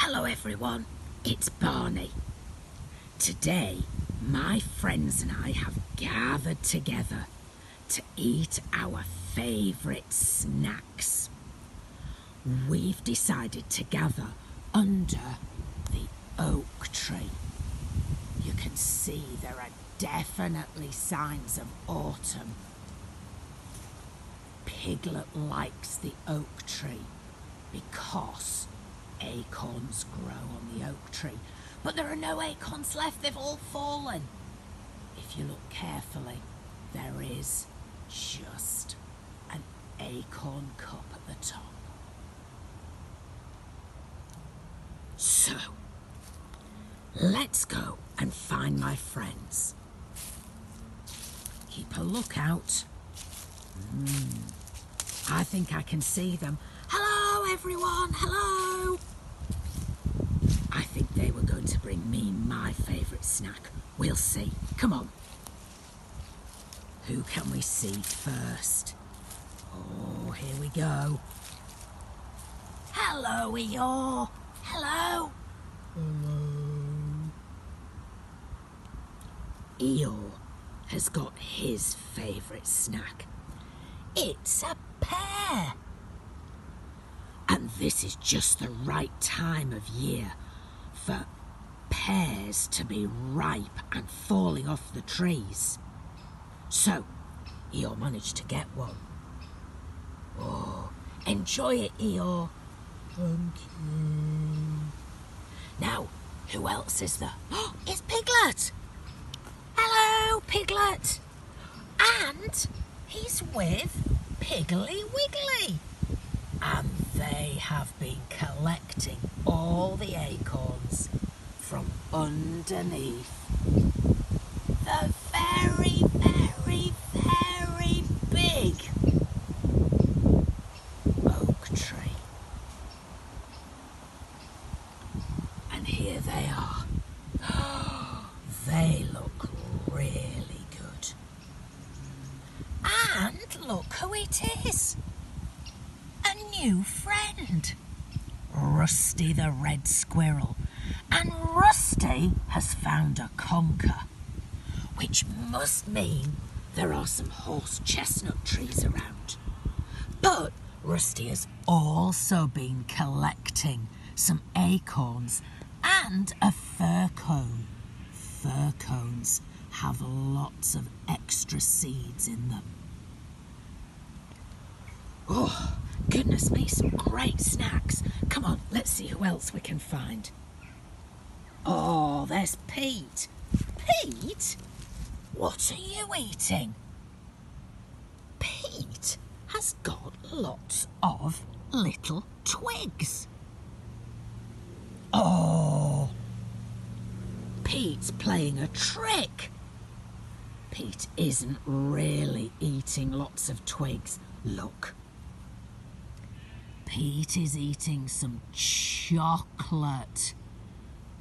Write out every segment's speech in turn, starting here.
Hello everyone, it's Barney. Today, my friends and I have gathered together to eat our favourite snacks. We've decided to gather under the oak tree. You can see there are definitely signs of autumn. Piglet likes the oak tree because acorns grow on the oak tree, but there are no acorns left, they've all fallen. If you look carefully, there is just an acorn cup at the top. So, let's go and find my friends. Keep a lookout. I think I can see them. Hello everyone, hello! I think they were going to bring me my favourite snack. We'll see. Come on. Who can we see first? Oh, here we go. Hello, Eeyore. Hello. Eeyore has got his favourite snack. It's a pear. And this is just the right time of year for pears to be ripe and falling off the trees. So, Eeyore managed to get one. Oh, enjoy it, Eeyore. Thank you. Now, who else is there? Oh, it's Piglet! Hello, Piglet! And he's with Piggly Wiggly. And they have been collecting all the acorns from underneath the very, very, very big oak tree. And here they are. They look really good. And look who it is. A new friend. Rusty the red squirrel. And Rusty has found a conker, which must mean there are some horse chestnut trees around. But Rusty has also been collecting some acorns and a fir cone. Fir cones have lots of extra seeds in them. Oh, goodness me, some great snacks. Come on, let's see who else we can find. Oh, there's Pete. Pete? What are you eating? Pete has got lots of little twigs. Oh, Pete's playing a trick. Pete isn't really eating lots of twigs. Look. Pete is eating some chocolate,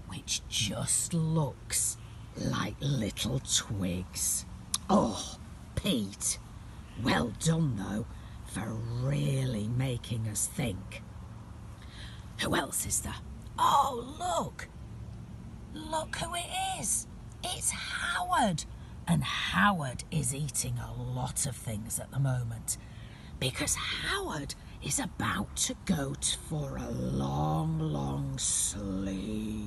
which just looks like little twigs. Oh, Pete, well done though, for really making us think. Who else is there? Oh, look. Look who it is. It's Howard. And Howard is eating a lot of things at the moment because Howard is about to go for a long, long sleep.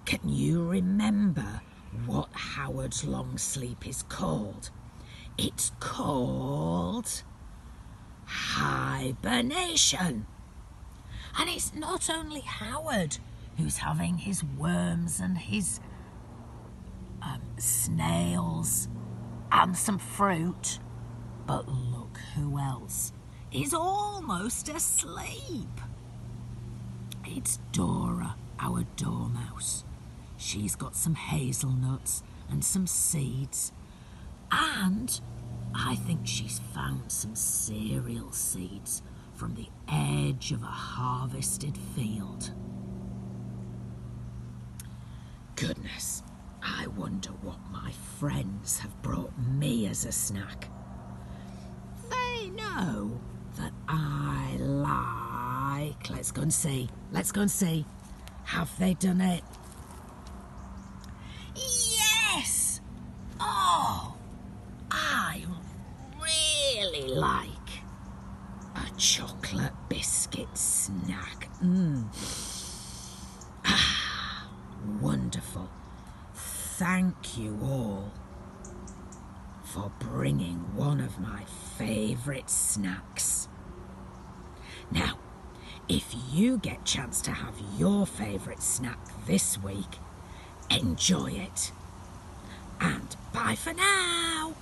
Can you remember what Howard's long sleep is called? It's called hibernation. And it's not only Howard who's having his worms and his snails and some fruit, but look who else is almost asleep. It's Dora, our dormouse. She's got some hazelnuts and some seeds, and I think she's found some cereal seeds from the edge of a harvested field. Goodness, I wonder what my friends have brought me as a snack. They know that I Let's go and see. Let's go and see. Have they done it? Yes! Oh, I really like a chocolate biscuit snack. Wonderful. Thank you all for bringing one of my favourite snacks. Now, if you get a chance to have your favourite snack this week, enjoy it. And bye for now.